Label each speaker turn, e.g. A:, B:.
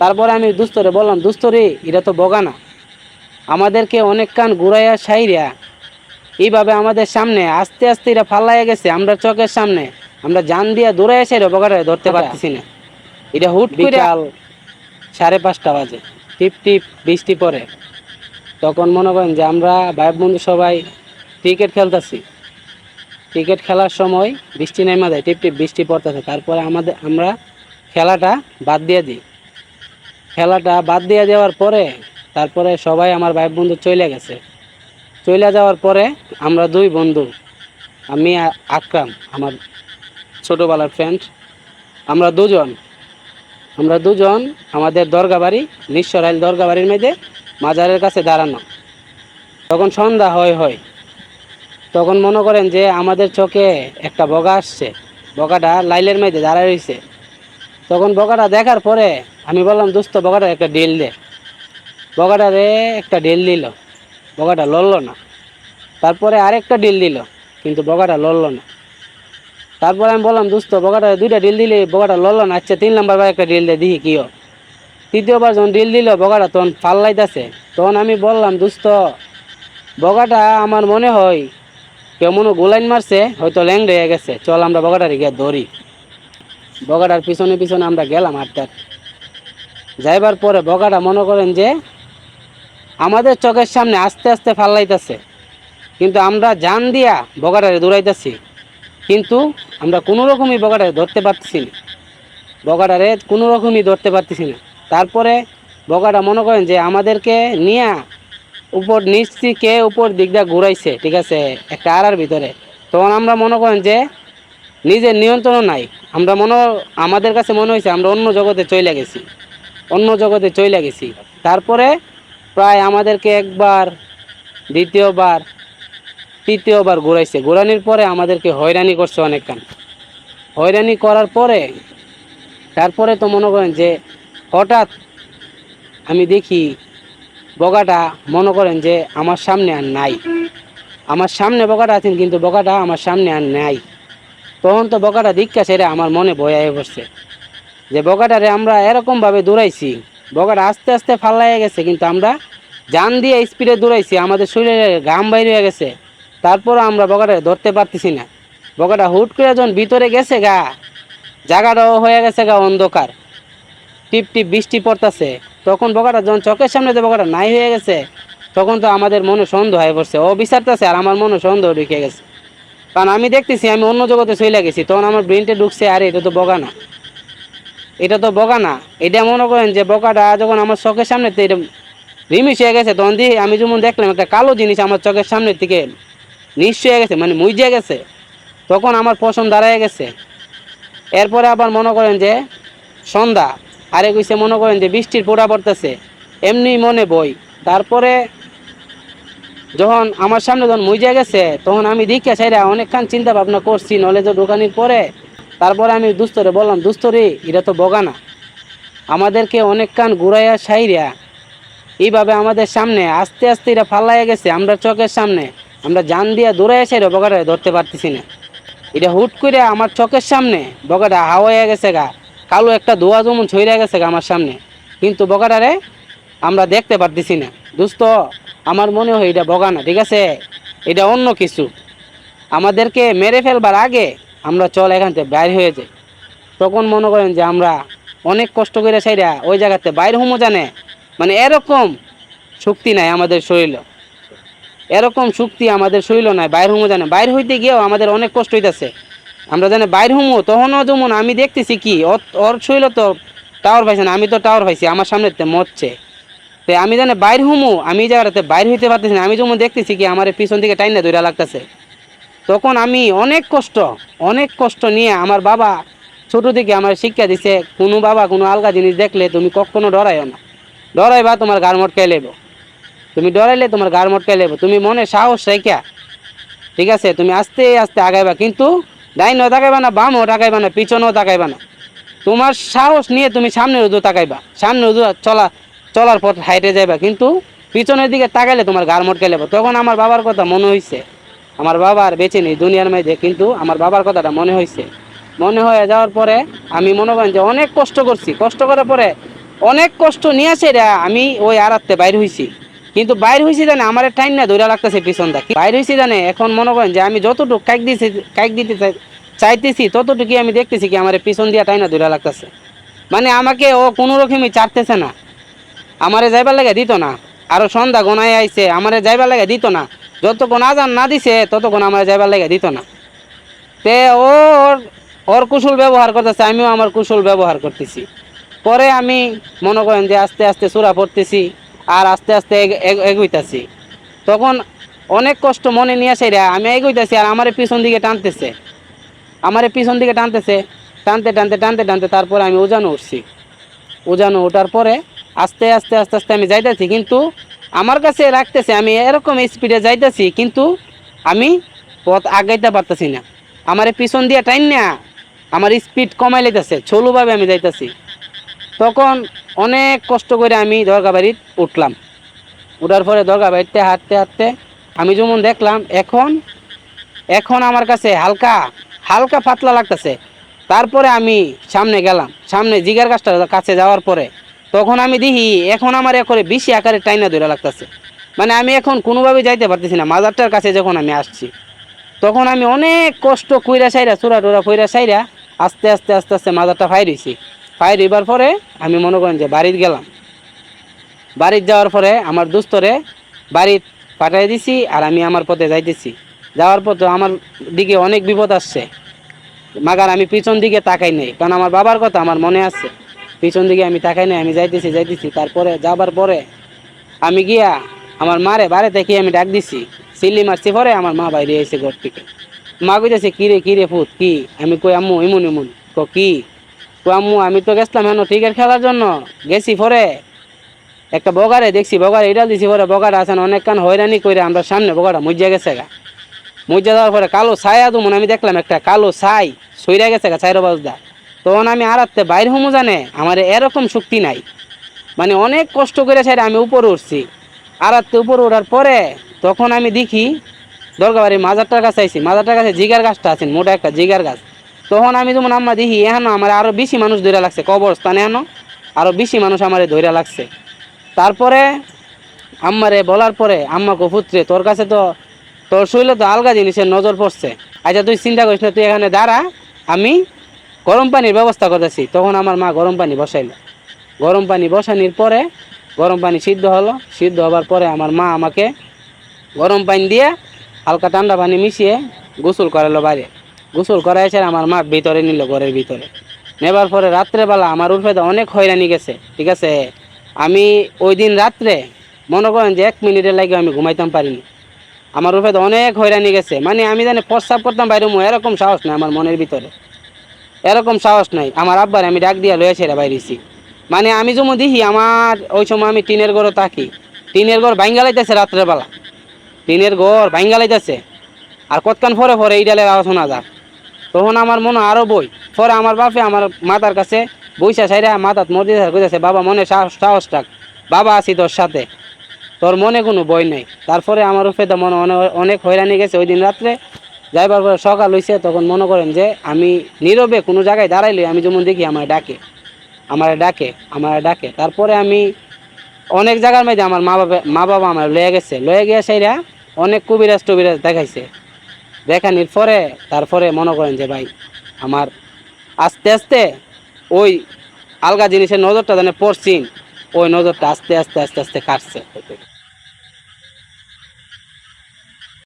A: তারপরে আমি দুস্তরে বললাম, দোস্ত রে এটা তো বগানা, আমাদেরকে অনেক কান ঘুরাইয়া সাইরা এইভাবে আমাদের সামনে আস্তে আস্তে এটা ফাল্লাইয়া গেছে আমরা চোখের সামনে, আমরা জান দিয়া দৌড়াইয়া সাইরা বগাটা ধরতে পারতেছি না। এটা হুট করে বিকাল 5:30 বাজে, টিপ টিপ বৃষ্টি পড়ে। তখন মনে করেন যে আমরা ভাই বন্ধু সবাই ক্রিকেট খেলতেছি, ক্রিকেট খেলার সময় বৃষ্টি নেমে যায়, টিপ টিপ বৃষ্টি পড়তেছে। তারপরে আমরা খেলাটা বাদ দিয়ে দিই। খেলাটা বাদ দিয়ে দেওয়ার পরে তারপরে সবাই আমার ভাই বন্ধু চলে গেছে। চলে যাওয়ার পরে আমরা দুই বন্ধু, আমি আকরাম, আমার ছোটোবেলার ফ্রেন্ড, আমরা দুজন আমাদের দরগা বাড়ি, নিঃস্বরাইল দরগা বাড়ির মেয়েদের মাজারের কাছে দাঁড়ানো। তখন সন্ধ্যা হয়, তখন মনে করেন যে আমাদের চোখে একটা বগা আসছে, বগাটা লাইলের মেয়েদের দাঁড়ায় রয়েছে। তখন বগাটা দেখার পরে আমি বললাম, দোস্ত বগাটা একটা ডিল দে। বগাটারে একটা ডিল দিল, বগাটা লড়লো না। তারপরে আরেকটা ডিল দিল, কিন্তু বগাটা লড়লো না। তারপরে আমি বললাম, দোস্ত বগাটা দুইটা ডিল দিলে বগাটা লড়লো না, আচ্ছা 3 নাম্বার বার একটা ডিল দে দিই কিও। তৃতীয়বার যখন ডিল দিল বগাটা তখন ফাল্লাইতেছে। তখন আমি বললাম, দোস্ত বগাটা আমার মনে হয় কেউ মনে গোলাইন মারছে, হয়তো ল্যাং হয়ে গেছে, চল আমরা বগাটারে গিয়ে ধরি। বগাটার পিছনে পিছনে আমরা গেলাম হাঁটতে হাঁটতে। যাইবার পরে বগাটা মনে করেন যে আমাদের চোখের সামনে আস্তে আস্তে ফাল্লাইতেছে, কিন্তু আমরা জান দিয়া বগাটারে দৌড়াইতেছি, কিন্তু আমরা কোনো রকমই বগাটারে ধরতে পারতেছি না, বগাটারে কোনো রকমই ধরতে পারতেছি না। তারপরে বগাটা মনে করেন যে আমাদেরকে নিয়ে উপর নিচ থেকে উপর দিকটা ঘুরাইছে, ঠিক আছে, একটা আড়ার ভিতরে। তখন আমরা মনে করেন যে নিজের নিয়ন্ত্রণ নাই, আমাদের কাছে মনে হয়েছে আমরা অন্য জগতে চলে গেছি। তারপরে প্রায় আমাদেরকে একবার, দ্বিতীয়বার, তৃতীয়বার ঘুরাইছে। ঘোরানোর পরে আমাদেরকে হয়রানি করছে অনেকক্ষণ। হয়রানি করার পরে তারপরে তো মনে করেন যে হঠাৎ আমি দেখি বগাটা মনে করেন যে আমার সামনে আর নাই। আমার সামনে বগাটা আছেন, কিন্তু বগাটা আমার সামনে আর নাই। তখন তো বগাটা দীক্ষা সেরে আমার মনে ভয় হয়ে পড়ছে যে বগাটারে আমরা এরকমভাবে দৌড়াইছি, বগাটা আস্তে আস্তে ফাল্লাইয়া গেছে, কিন্তু আমরা জান দিয়ে স্পিডে দৌড়াইছি, আমাদের শরীরে ঘাম বাইরে হয়ে গেছে। তারপর আমরা বগাটা ধরতে পারতেছি না। বগাটা হুট করে যখন ভিতরে গেছে গা, জায়গাটাও হয়ে গেছে গা অন্ধকার, টিপ টিপ বৃষ্টি পড়তেছে। তখন বগাটা যখন চোখের সামনে যে বগাটা নাই হয়ে গেছে, তখন তো আমাদের মনে সন্দেহ হয়ে পড়ছে, ও বিচারতেছে আর আমার মনে সন্দেহ ঢুকে গেছে। কারণ আমি দেখতেছি আমি অন্য জগতে চলে গেছি। তখন আমার ব্রেনটে ঢুকছে, আরে এটা তো বগা না, এটা মনে করেন যে বগাটা যখন আমার চোখের সামনে এটা রিমিশ হয়ে গেছে, তখন দিয়ে আমি যেমন দেখলাম একটা কালো জিনিস আমার চোখের সামনের থেকে নিশ্চয় হয়ে গেছে, মানে মুইজে গেছে। তখন আমার পছন্দ দাঁড়ায় গেছে। এরপরে আবার মনে করেন যে সন্ধ্যা, আরে কইছে মনে করেন যে বৃষ্টির পোড়া পড়তেছে, এমনি মনে বই। তারপরে যখন আমার সামনে যখন মুইজা গেছে, তখন আমি দেখে সাইরা অনেকক্ষণ চিন্তা ভাবনা করছি নলেজও ঢোকানির পরে। তারপরে আমি দুস্তরে বললাম, দোস্ত রে এটা তো বগানা, আমাদেরকে অনেকক্ষণ ঘুরাইয়া সাইরা এইভাবে আমাদের সামনে আস্তে আস্তে এটা ফাল্লাইয়া গেছে আমরা চোখের সামনে, আমরা জান দিয়া দৌড়াইয়া সাইরা বগাটা ধরতে পারতেছি না। এটা হুট করে আমার চোখের সামনে বগাটা হাওয়া হয়ে গেছে গা, কালো একটা ধোয়া যেমন ছড়িয়ে গেছে গা আমার সামনে, কিন্তু বগাটারে আমরা দেখতে পারতেছি না। দোস্ত আমার মনে হয় এটা বগা না, ঠিক আছে, এটা অন্য কিছু, আমাদেরকে মেরে ফেলবার আগে আমরা চল এখান থেকে বাইর হয়ে যাই। তখন মনে করেন যে আমরা অনেক কষ্ট করে সাইরা ওই জায়গাতে বাইর হুমো জানে, মানে এরকম শক্তি নাই আমাদের শরীরে, এরকম শক্তি আমাদের শরীর নাই বাইর হুমো জানে। বাইর হইতে গিয়েও আমাদের অনেক কষ্ট হইতেছে, আমরা জানি বাইর হুমো। তখনও যেমন আমি দেখতেছি কি ওর শরীর তো টাওয়ার পাইছে না, আমি তো টাওয়ার পাইছি, আমার সামনে মরছে। তো আমি জানি বাইর হুমু, আমি এই জায়গাটাতে বাইর হইতে পারতেছি না, আমি যেমন দেখতেছি কি আমার পিছন থেকে টাইনা ধরে লাগতেছে। তখন আমি অনেক কষ্ট নিয়ে, আমার বাবা ছোটো থেকে আমার শিক্ষা দিছে, কোনো বাবা কোনো আলগা জিনিস দেখলে তুমি কখনো ডরাইও না, ডরাইবা তোমার গার মটকাই লেব, তুমি ডরাইলে তোমার গার মটকাই লেব। তুমি মনে সাহস রাইখা, ঠিক আছে, তুমি আস্তে আস্তে আগাইবা, কিন্তু ডাইনও তাকাইবা না, বামও তাকাইবা না, পিছনেও তাকাইবা না, তোমার সাহস নিয়ে তুমি সামনের উদু তাকাইবা, সামনের উদু চলার পথ হাইটে যাইবা, কিন্তু পিছনের দিকে তাকাইলে তোমার গার মটকে লেব। তখন আমার বাবার কথা মনে হয়েছে, আমার বাবা আর বেঁচে নেই দুনিয়ার মধ্যে, কিন্তু আমার বাবার কথাটা মনে হয়েছে। মনে হয়ে যাওয়ার পরে আমি মনে করেন যে অনেক কষ্ট করছি, কষ্ট করার পরে অনেক কষ্ট নিয়ে আসে রা আমি ওই আড়াতে বাইর হইছি, কিন্তু বাইর হইছি জানে আমার টাইম না ধরে লাগতেছে পিছন দা বাইর হইছি জানে। এখন মনে করেন যে আমি যতটুকু কাইক দিতে চাইতেছি ততটুকু আমি দেখতেছি কি আমার পিছন দিয়া টাইম না ধরে লাগতেছে। মানে আমাকে ও কোনো রকমই চাটতেছে না, আমারে যাইবার লাগে দিত না। আরো সন্ধ্যা গোনায় আইছে, আমারে যাইবার লাগে দিত না। যতক্ষণ আজান না দিছে ততক্ষণ আমার যাইবার লাগে দিত না। তে ও ওর ওর কুশল ব্যবহার করতেছে, আমিও আমার কুশল ব্যবহার করতেছি। পরে আমি মনে করেন যে আস্তে আস্তে চূড়া পড়তেছি আর আস্তে আস্তে এগোইতেছি। তখন অনেক কষ্ট মনে নিয়ে আসে রা আমি এগোইতেছি আর আমার পিছন দিকে টানতেছে, আমার পিছন দিকে টানতেছে। টানতে টানতে টানতে টানতে তারপরে আমি উজানো উঠছি। উজানো ওঠার পরে আস্তে আস্তে আস্তে আস্তে আমি যাইতেছি, কিন্তু আমার কাছে রাখতেছে আমি এরকম স্পিডে যাইতেছি, কিন্তু আমি পথ আগাইতে পারতেছি না। আমার পিছন দিয়ে টাইম না আমার স্পিড কমাই লাইতেছে, ছোলোভাবে আমি যাইতেছি। তখন অনেক কষ্ট করে আমি দরগা বাড়িতে উঠলাম। উঠার পরে দরগা বাড়িতে হাঁটতে হাঁটতে আমি যেমন দেখলাম এখন এখন আমার কাছে হালকা হালকা পাতলা লাগতেছে। তারপরে আমি সামনে গেলাম, সামনে জিগার গাছটার কাছে যাওয়ার পরে তখন আমি দেখি এখন আমার করে বেশি আকারে টাইনা ধরে লাগতেছে। মানে আমি এখন কোনোভাবে যাইতে পারতেছি না মাজারটার কাছে। যখন আমি আসছি তখন আমি অনেক কষ্ট কইরা সাইরা চূড়া টুরা কইরা সাইরা আস্তে আস্তে আস্তে আস্তে মাজারটা ফাইর হয়েছি। ফাইর হইবার পরে আমি মনে করেন যে বাড়িতে গেলাম। বাড়িতে যাওয়ার পরে আমার দুস্তরে বাড়িত পাঠাই দিছি আর আমি আমার পথে যাইতেছি। যাওয়ার পথে আমার দিকে অনেক বিপদ আসছে, মাগার আমি পিছন দিকে তাকাই নাই, কারণ আমার বাবার কথা আমার মনে আছে। পিছন দিকে আমি তাকাই নাই, আমি যাইতেছি যাইতেছি। তারপরে যাবার পরে আমি গিয়া আমার মারে বাড়ি থেকে আমি ডাক দিছি, সিল্লি মারছি। পরে আমার মা বাইরে এসে ঘর থেকে মা কইতেছে কিরে কিরে ফুত কি? আমি কই আম্মু ইমুন ইমুন। কি? কই আম্মু আমি তো গেছিলাম হেন ক্রিকেট খেলার জন্য, গেছি পরে একটা বগারে দেখছি, বগারে এটা দিছি। পরে বগাটা আছেন অনেক কান হয়রানি করে আমরা সামনে বগাটা মজ্জা গেছে গা। মজ্জা যাওয়ার পরে কালো ছায়া মনে আমি দেখলাম একটা কালো ছাই সইরা গেছে গা ছাইরো বাজদা। তখন আমি আড়াতে বাইর হমু জানে আমার এরকম শক্তি নাই। মানে অনেক কষ্ট করে সাইড আমি উপরে উঠছি। আড়াতে উপরে ওঠার পরে তখন আমি দেখি দরগাবাড়ির মাজারটার কাছে আইছি। মাজারটার কাছে জিগার গাছটা আছে, মোটা একটা জিগার গাছ। তখন আমি যেমন আম্মা দেখি এখন আমার আরো বেশি মানুষ ধরে লাগছে, কবরস্থানে এখন আরো বেশি মানুষ আমার ধরে লাগছে। তারপরে আম্মারে বলার পরে আম্মা কো পুত্রে তোর কাছে তো তোর শরীরে তো আলগা জিনিসের নজর পড়ছে। আচ্ছা তুই চিন্তা করিস না, তুই এখানে দাঁড়া, আমি গরম পানির ব্যবস্থা করতেছি। তখন আমার মা গরম পানি বসাইল। গরম পানি বসানোর পরে গরম পানি সিদ্ধ হলো। সিদ্ধ হবার পরে আমার মা আমাকে গরম পানি দিয়ে হালকা ঠান্ডা পানি মিশিয়ে গোসল করালো বাইরে। গোসল করাইছে আমার মা ভিতরে নিল, ঘরের ভিতরে নেবার পরে রাত্রেবেলা আমার উর্ফেদা অনেক হয়রানি গেছে। ঠিক আছে, আমি ওই দিন রাত্রে মনে করেন যে 1 মিনিটের লাগে আমি ঘুমাইতাম পারিনি। আমার উর্ফেদা অনেক হয়রানি গেছে। মানে আমি জানি প্রস্রাব করতাম বাইরে, এরকম সাহস নাই আমার মনের ভিতরে, এরকম সাহস নাই। আমার আব্বার আমি ডাক দিয়া লয়েছে রে বাইরেছি। মানে আমি যেমন দেখি আমার ওই সময় আমি টিনের ঘরও থাকি, টিনের ঘর ভাঙ্গা লাইতেছে রাত্রেবেলা, টিনের ঘর ভাঙ্গা লাইতেছে। আর কতক্ষণ পরে পরে এই ডালের আওয়াজ শোনা যাক। তখন আমার মনে আরো বই। পরে আমার বাপে আমার মাতার কাছে বইসা সাইরা মাতাত মর দিয়ে কইতেছে বাবা মনে সাহস সাহস রাখ, বাবা আছি তোর সাথে, তোর মনে কোনো বই নেই। তারপরে আমার উপরে মনে অনেক হয়রানি গেছে ওই দিন রাত্রে। যাইবার পরে সকাল হয়েছে, তখন মনে করেন যে আমি নীরবে কোনো জায়গায় দাঁড়াইলে আমি যেমন দেখি আমার ডাকে, আমার ডাকে, আমার ডাকে। তারপরে আমি অনেক জায়গার মধ্যে আমার মা বাবা আমার লয়ে গেছে, লয়ে গিয়ে সেইরা অনেক কবিরাজ টবিরাজ দেখাইছে। দেখানির পরে তারপরে মনে করেন যে ভাই আমার আস্তে আস্তে ওই আলগা জিনিসের নজরটা যেন পড়ছি, ওই নজরটা আস্তে আস্তে আস্তে আস্তে কাটছে।